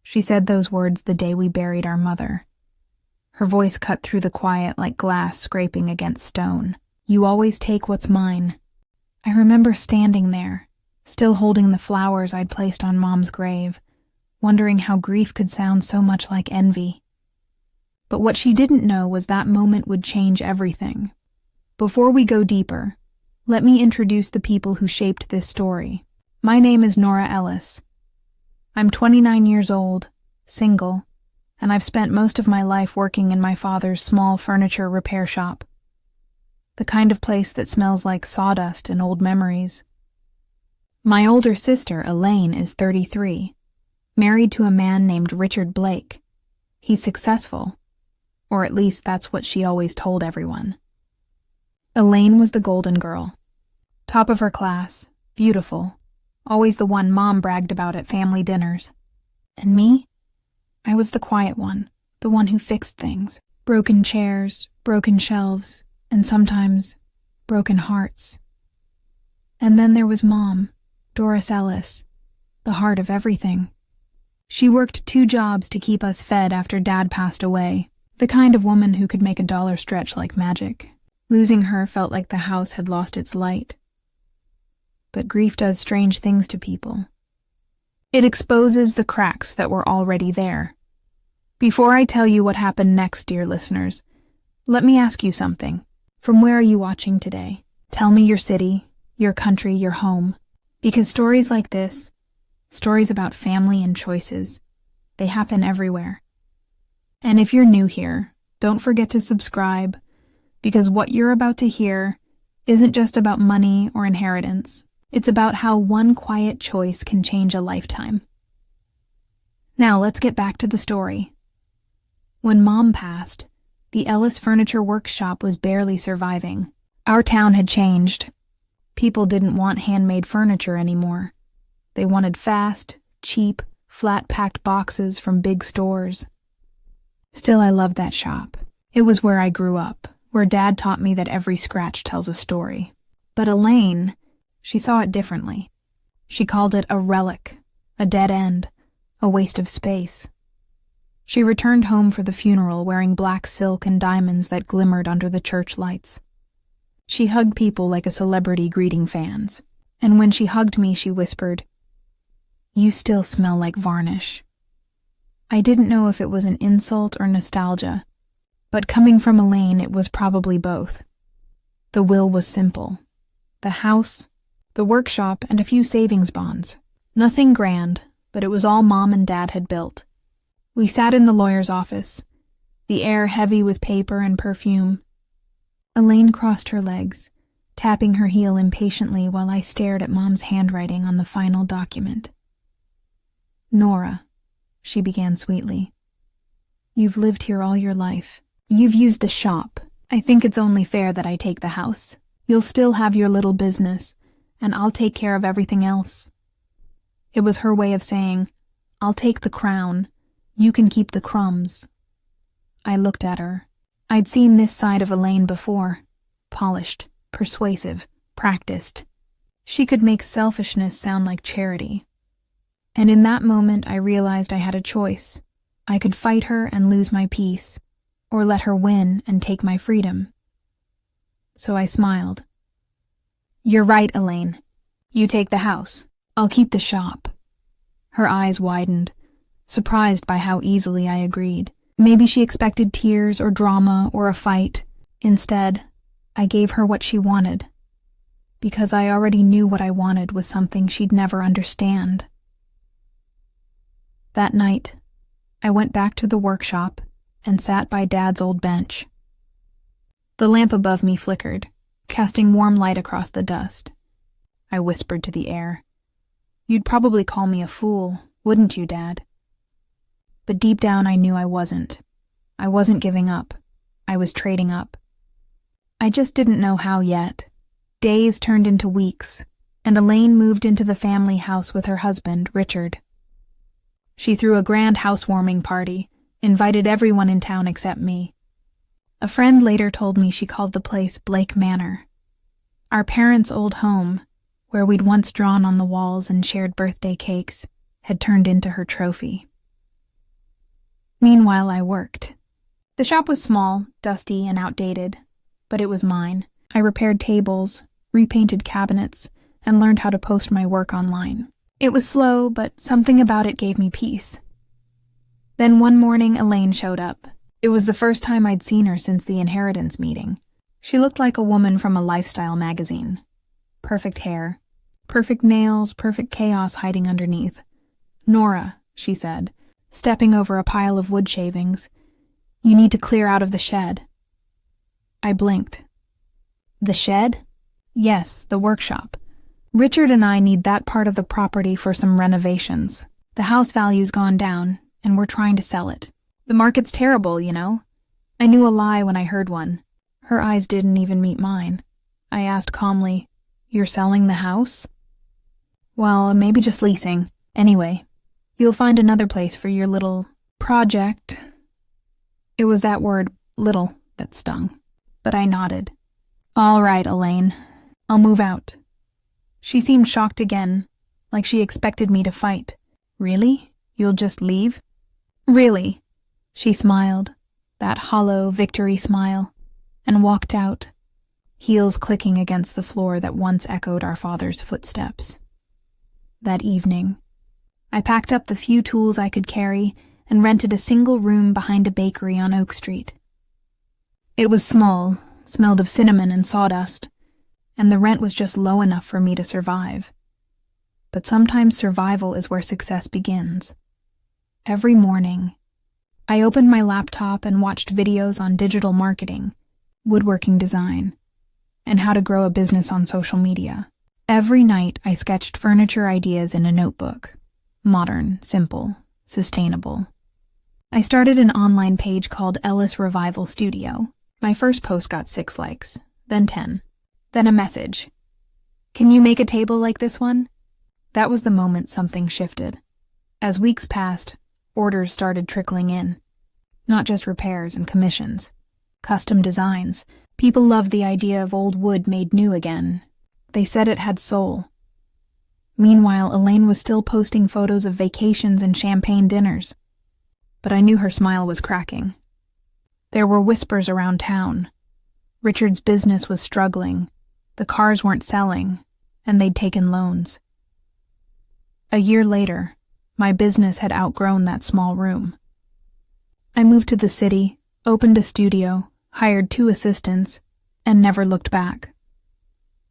She said those words the day we buried our mother. Her voice cut through the quiet like glass scraping against stone. You always take what's mine. I remember standing there, still holding the flowers I'd placed on Mom's grave, wondering how grief could sound so much like envy. But what she didn't know was that moment would change everything. Before we go deeper, let me introduce the people who shaped this story. My name is Nora Ellis. I'm 29 years old, single, and I've spent most of my life working in my father's small furniture repair shop. The kind of place that smells like sawdust and old memories. My older sister, Elaine, is 33, married to a man named Richard Blake. He's successful, or at least that's what she always told everyone. Elaine was the golden girl. Top of her class, beautiful, always the one Mom bragged about at family dinners. And me? I was the quiet one, the one who fixed things. Broken chairs, broken shelves, and sometimes broken hearts. And then there was Mom, Doris Ellis, the heart of everything. She worked 2 jobs to keep us fed after Dad passed away, the kind of woman who could make a dollar stretch like magic. Losing her felt like the house had lost its light. But grief does strange things to people. It exposes the cracks that were already there. Before I tell you what happened next, dear listeners, let me ask you something. From where are you watching today? Tell me your city, your country, your home. Because stories like this, stories about family and choices, they happen everywhere. And if you're new here, don't forget to subscribe, because what you're about to hear isn't just about money or inheritance. It's about how one quiet choice can change a lifetime. Now let's get back to the story. When Mom passed, the Ellis Furniture Workshop was barely surviving. Our town had changed. People didn't want handmade furniture anymore. They wanted fast, cheap, flat-packed boxes from big stores. Still, I loved that shop. It was where I grew up, where Dad taught me that every scratch tells a story. But Elaine, she saw it differently. She called it a relic, a dead end, a waste of space. She returned home for the funeral wearing black silk and diamonds that glimmered under the church lights. She hugged people like a celebrity greeting fans, and when she hugged me, she whispered, "You still smell like varnish." I didn't know if it was an insult or nostalgia, but coming from Elaine, it was probably both. The will was simple. The house, the workshop, and a few savings bonds. Nothing grand, but it was all Mom and Dad had built. We sat in the lawyer's office, the air heavy with paper and perfume. Elaine crossed her legs, tapping her heel impatiently while I stared at Mom's handwriting on the final document. "Nora," she began sweetly, "you've lived here all your life. You've used the shop. I think it's only fair that I take the house. You'll still have your little business, and I'll take care of everything else." It was her way of saying, "I'll take the crown. You can keep the crumbs." I looked at her. I'd seen this side of Elaine before. Polished, persuasive, practiced. She could make selfishness sound like charity. And in that moment, I realized I had a choice. I could fight her and lose my peace, or let her win and take my freedom. So I smiled. "You're right, Elaine. You take the house. I'll keep the shop." Her eyes widened, surprised by how easily I agreed. Maybe she expected tears or drama or a fight. Instead, I gave her what she wanted, because I already knew what I wanted was something she'd never understand. That night, I went back to the workshop and sat by Dad's old bench. The lamp above me flickered, casting warm light across the dust. I whispered to the air, "You'd probably call me a fool, wouldn't you, Dad?" But deep down I knew I wasn't. I wasn't giving up. I was trading up. I just didn't know how yet. Days turned into weeks, and Elaine moved into the family house with her husband, Richard. She threw a grand housewarming party, invited everyone in town except me. A friend later told me she called the place Blake Manor. Our parents' old home, where we'd once drawn on the walls and shared birthday cakes, had turned into her trophy. Meanwhile, I worked. The shop was small, dusty, and outdated, but it was mine. I repaired tables, repainted cabinets, and learned how to post my work online. It was slow, but something about it gave me peace. Then one morning, Elaine showed up. It was the first time I'd seen her since the inheritance meeting. She looked like a woman from a lifestyle magazine. Perfect hair, perfect nails, perfect chaos hiding underneath. "Nora," she said, stepping over a pile of wood shavings, "you need to clear out of the shed." I blinked. "The shed?" "Yes, the workshop. Richard and I need that part of the property for some renovations. The house value's gone down, and we're trying to sell it. The market's terrible, you know." I knew a lie when I heard one. Her eyes didn't even meet mine. I asked calmly, "You're selling the house?" "Well, maybe just leasing. Anyway, you'll find another place for your little project." It was that word, little, that stung. But I nodded. "All right, Elaine. I'll move out." She seemed shocked again, like she expected me to fight. "Really? You'll just leave?" "Really?" She smiled, that hollow victory smile, and walked out, heels clicking against the floor that once echoed our father's footsteps. That evening, I packed up the few tools I could carry and rented a single room behind a bakery on Oak Street. It was small, smelled of cinnamon and sawdust, and the rent was just low enough for me to survive. But sometimes survival is where success begins. Every morning, I opened my laptop and watched videos on digital marketing, woodworking design, and how to grow a business on social media. Every night, I sketched furniture ideas in a notebook. Modern, simple, sustainable. I started an online page called Ellis Revival Studio. My first post got 6 likes, then 10. Then a message. "Can you make a table like this one?" That was the moment something shifted. As weeks passed, orders started trickling in. Not just repairs and commissions. Custom designs. People loved the idea of old wood made new again. They said it had soul. Meanwhile, Elaine was still posting photos of vacations and champagne dinners. But I knew her smile was cracking. There were whispers around town. Richard's business was struggling. The cars weren't selling, and they'd taken loans. A year later, my business had outgrown that small room. I moved to the city, opened a studio, hired 2 assistants, and never looked back.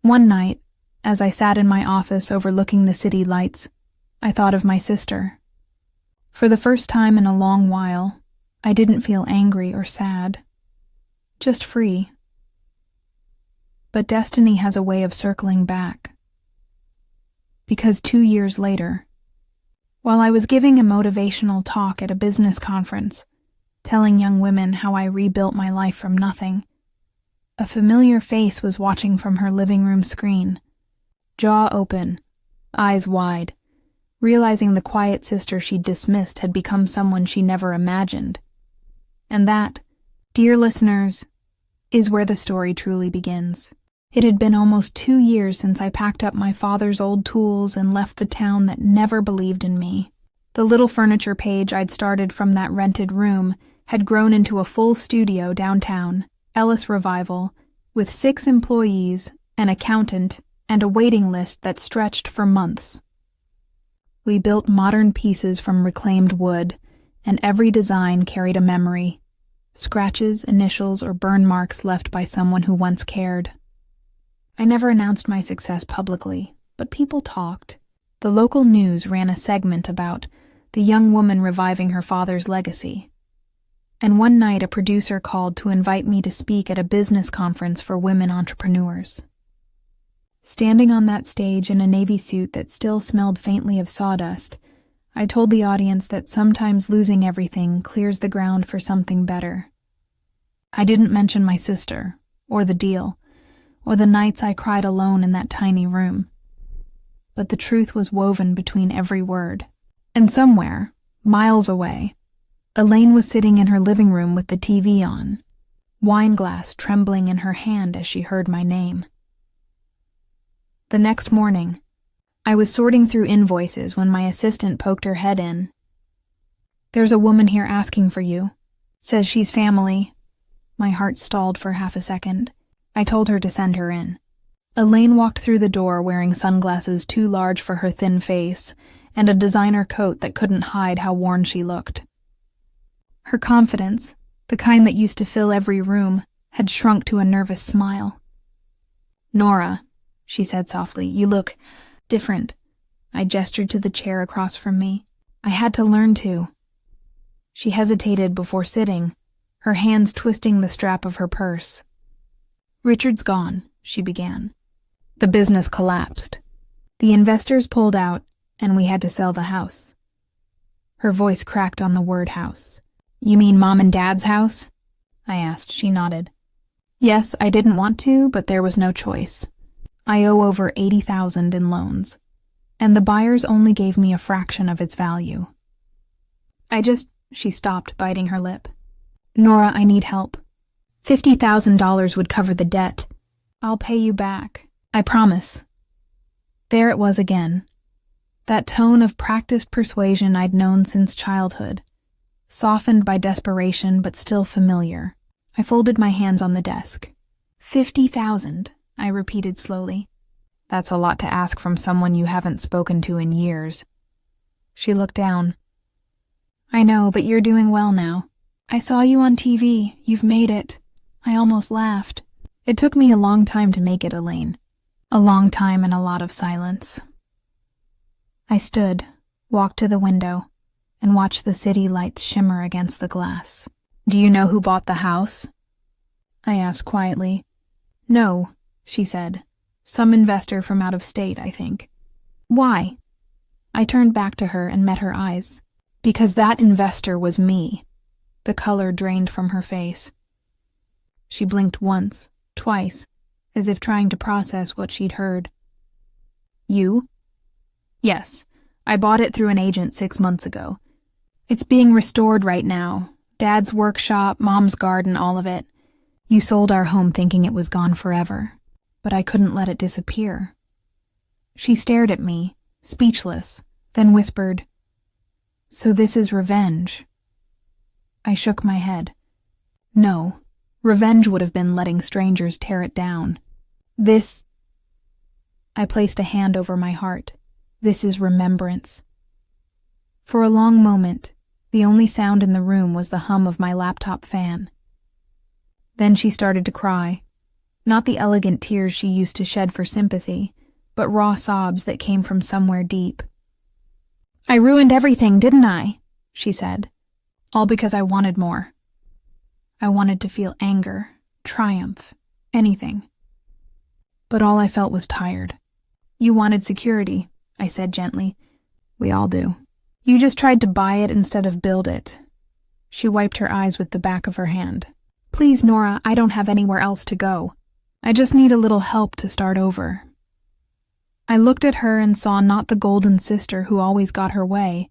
One night, as I sat in my office overlooking the city lights, I thought of my sister. For the first time in a long while, I didn't feel angry or sad, just free. But destiny has a way of circling back. Because 2 years later, while I was giving a motivational talk at a business conference, telling young women how I rebuilt my life from nothing, a familiar face was watching from her living room screen, jaw open, eyes wide, realizing the quiet sister she'd dismissed had become someone she never imagined. And that, dear listeners, is where the story truly begins. It had been almost 2 years since I packed up my father's old tools and left the town that never believed in me. The little furniture page I'd started from that rented room had grown into a full studio downtown, Ellis Revival, with 6 employees, an accountant, and a waiting list that stretched for months. We built modern pieces from reclaimed wood, and every design carried a memory, scratches, initials, or burn marks left by someone who once cared. I never announced my success publicly, but people talked. The local news ran a segment about the young woman reviving her father's legacy. And one night a producer called to invite me to speak at a business conference for women entrepreneurs. Standing on that stage in a navy suit that still smelled faintly of sawdust, I told the audience that sometimes losing everything clears the ground for something better. I didn't mention my sister, or the deal, or the nights I cried alone in that tiny room. But the truth was woven between every word. And somewhere, miles away, Elaine was sitting in her living room with the TV on, wine glass trembling in her hand as she heard my name. The next morning, I was sorting through invoices when my assistant poked her head in. There's a woman here asking for you. Says she's family. My heart stalled for half a second. I told her to send her in. Elaine walked through the door wearing sunglasses too large for her thin face and a designer coat that couldn't hide how worn she looked. Her confidence, the kind that used to fill every room, had shrunk to a nervous smile. "Nora," she said softly, "you look different." I gestured to the chair across from me. "I had to learn to." She hesitated before sitting, her hands twisting the strap of her purse. "Richard's gone," she began. "The business collapsed. The investors pulled out, and we had to sell the house." Her voice cracked on the word house. "You mean Mom and Dad's house?" I asked. She nodded. "Yes, I didn't want to, but there was no choice. I owe over $80,000 in loans, and the buyers only gave me a fraction of its value. She stopped, biting her lip. "Nora, I need help. $50,000 would cover the debt. I'll pay you back. I promise." There it was again. That tone of practiced persuasion I'd known since childhood, softened by desperation but still familiar. I folded my hands on the desk. $50,000, I repeated slowly. "That's a lot to ask from someone you haven't spoken to in years." She looked down. "I know, but you're doing well now. I saw you on TV. You've made it." I almost laughed. It took me a long time to make it, Elaine. A long time and a lot of silence. I stood, walked to the window, and watched the city lights shimmer against the glass. "Do you know who bought the house?" I asked quietly. "No," she said. "Some investor from out of state, I think." "Why?" I turned back to her and met her eyes. "Because that investor was me." The color drained from her face. She blinked once, twice, as if trying to process what she'd heard. "You?" "Yes, I bought it through an agent 6 months ago. It's being restored right now. Dad's workshop, Mom's garden, all of it. You sold our home thinking it was gone forever, but I couldn't let it disappear." She stared at me, speechless, then whispered, "So this is revenge?" I shook my head. "No, revenge would have been letting strangers tear it down. This..." I placed a hand over my heart. "This is remembrance." For a long moment, the only sound in the room was the hum of my laptop fan. Then she started to cry. Not the elegant tears she used to shed for sympathy, but raw sobs that came from somewhere deep. "I ruined everything, didn't I?" she said. "All because I wanted more. I wanted to feel anger, triumph, anything. But all I felt was tired." "You wanted security," I said gently. "We all do. You just tried to buy it instead of build it." She wiped her eyes with the back of her hand. "Please, Nora, I don't have anywhere else to go. I just need a little help to start over." I looked at her and saw not the golden sister who always got her way,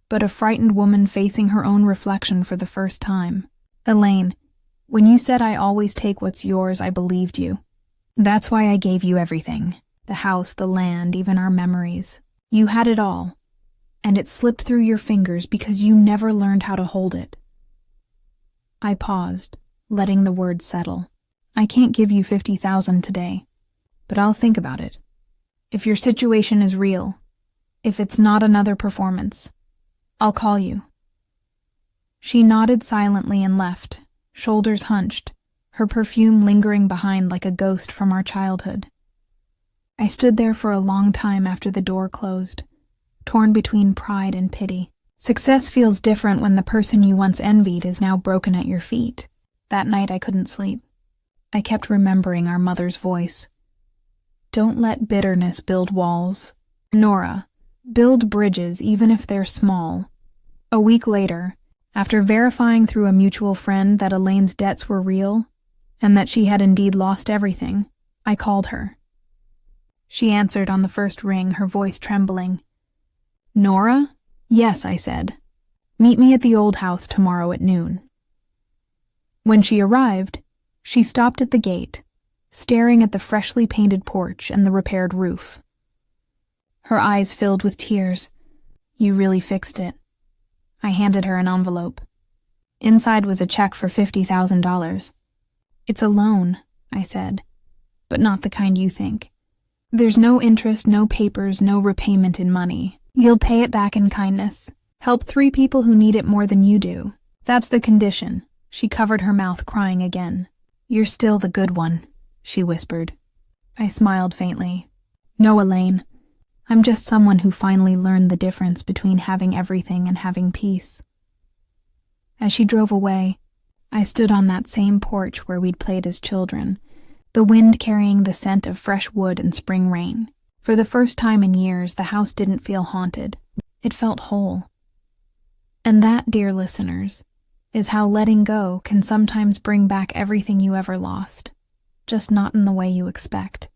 but a frightened woman facing her own reflection for the first time. "Elaine, when you said I always take what's yours, I believed you. That's why I gave you everything. The house, the land, even our memories. You had it all, and it slipped through your fingers because you never learned how to hold it." I paused, letting the words settle. "I can't give you $50,000 today, but I'll think about it. If your situation is real, if it's not another performance, I'll call you." She nodded silently and left, shoulders hunched, her perfume lingering behind like a ghost from our childhood. I stood there for a long time after the door closed, torn between pride and pity. Success feels different when the person you once envied is now broken at your feet. That night I couldn't sleep. I kept remembering our mother's voice. "Don't let bitterness build walls. Nora, build bridges even if they're small." A week later, after verifying through a mutual friend that Elaine's debts were real, and that she had indeed lost everything, I called her. She answered on the first ring, her voice trembling. "Nora?" "Yes," I said. "Meet me at the old house tomorrow at noon." When she arrived, she stopped at the gate, staring at the freshly painted porch and the repaired roof. Her eyes filled with tears. "You really fixed it." I handed her an envelope. Inside was a check for $50,000. It's a loan, I said, but not the kind you think. There's no interest, no papers, no repayment in money. You'll pay it back in kindness. Help 3 people who need it more than you do. That's the condition. She covered her mouth, crying again. You're still the good one, she whispered. I smiled faintly. No, Elaine. I'm just someone who finally learned the difference between having everything and having peace. As she drove away, I stood on that same porch where we'd played as children, the wind carrying the scent of fresh wood and spring rain. For the first time in years, the house didn't feel haunted. It felt whole. And that, dear listeners, is how letting go can sometimes bring back everything you ever lost, just not in the way you expect.